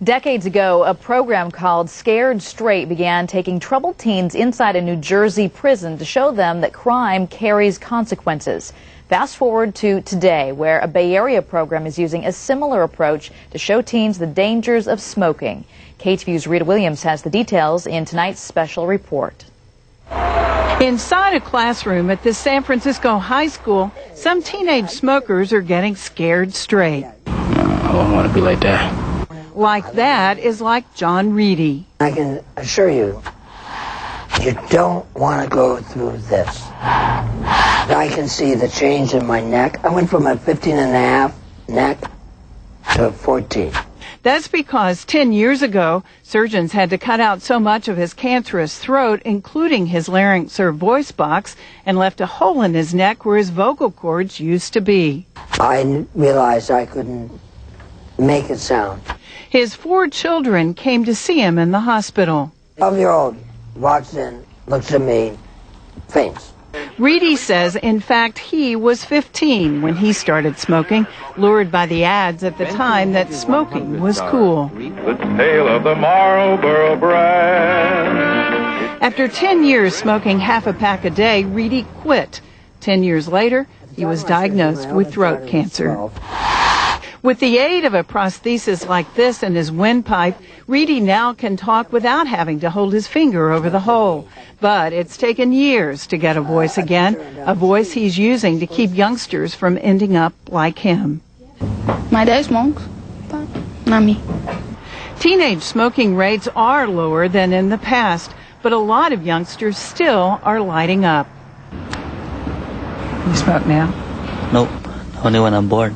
Decades ago, a program called Scared Straight began taking troubled teens inside a New Jersey prison to show them that crime carries consequences. Fast forward to today, where a Bay Area program is using a similar approach to show teens the dangers of smoking. KTVU's Rita Williams has the details in tonight's special report. Inside a classroom at this San Francisco high school, some teenage smokers are getting scared straight. I don't want to be like that. Like that is like John Reedy. I can assure you, you don't want to go through this. I can see the change in my neck. I went from a 15.5 neck to 14. That's because 10 years ago, surgeons had to cut out so much of his cancerous throat, including his larynx or voice box, and left a hole in his neck where his vocal cords used to be. I realized I couldn't make it sound. His 4 children came to see him in the hospital. 12-year-old walks in, looks at me, faints. Reedy says, in fact, he was 15 when he started smoking, lured by the ads at the time that smoking was cool. The tale of the Marlboro brand. After 10 years smoking half a pack a day, Reedy quit. 10 years later, he was diagnosed with throat cancer. With the aid of a prosthesis like this in his windpipe, Reedy now can talk without having to hold his finger over the hole. But it's taken years to get a voice again, a voice he's using to keep youngsters from ending up like him. My dad smokes, but not me. Teenage smoking rates are lower than in the past, but a lot of youngsters still are lighting up. You smoke now? Nope, only when I'm bored.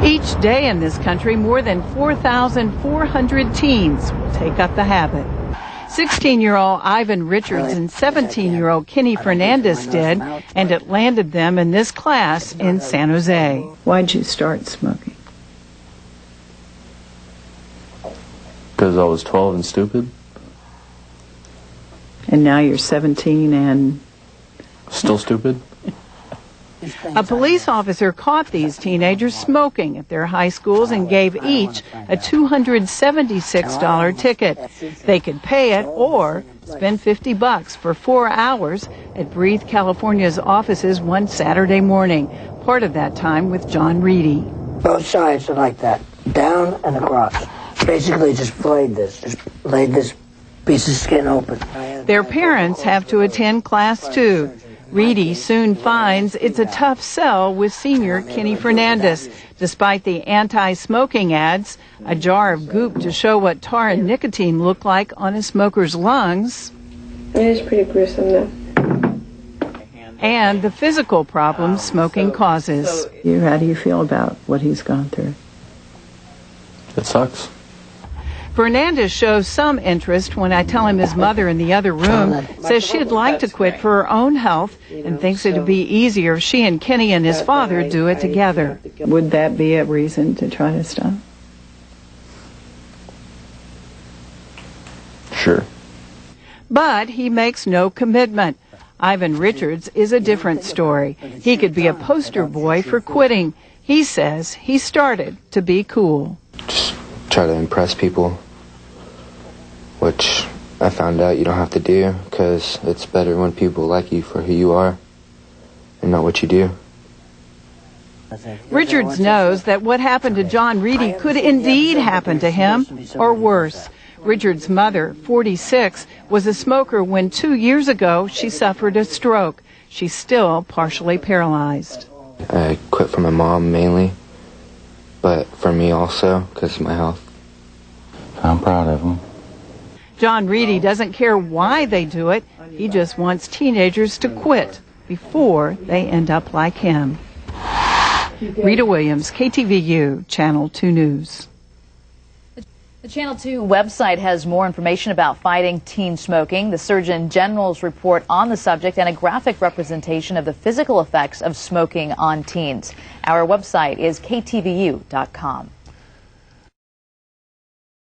Each day in this country, more than 4,400 teens will take up the habit. 16-year-old Ivan Richards and 17-year-old Kenny Fernandez did, and it landed them in this class in San Jose. Why'd you start smoking? Because I was 12 and stupid. And now you're 17 and... Still stupid? A police officer caught these teenagers smoking at their high schools and gave each a $276 ticket. They could pay it or spend $50 for 4 hours at Breathe California's offices one Saturday morning, part of that time with John Reedy. Both sides are like that, down and across. Basically just laid this piece of skin open. Their parents have to attend class too. Reedy soon finds it's a tough sell with senior Kenny Fernandez. Despite the anti-smoking ads, a jar of goop to show what tar and nicotine look like on a smoker's lungs. It is pretty gruesome, though. And the physical problems smoking causes. How do you feel about what he's gone through? It sucks. Fernandez shows some interest when I tell him his mother in the other room says she'd like to quit for her own health and thinks it'd be easier if she and Kenny and his father do it together. Would that be a reason to try to stop? Sure. But he makes no commitment. Ivan Richards is a different story. He could be a poster boy for quitting. He says he started to be cool. Just try to impress people, which I found out you don't have to do, because it's better when people like you for who you are and not what you do. Richards knows that what happened to John Reedy could indeed happen to him, or worse. Richards' mother, 46, was a smoker when 2 years ago she suffered a stroke. She's still partially paralyzed. I quit for my mom mainly, but for me also, because of my health. I'm proud of him. John Reedy doesn't care why they do it. He just wants teenagers to quit before they end up like him. Rita Williams, KTVU, Channel 2 News. The Channel 2 website has more information about fighting teen smoking, the Surgeon General's report on the subject, and a graphic representation of the physical effects of smoking on teens. Our website is ktvu.com.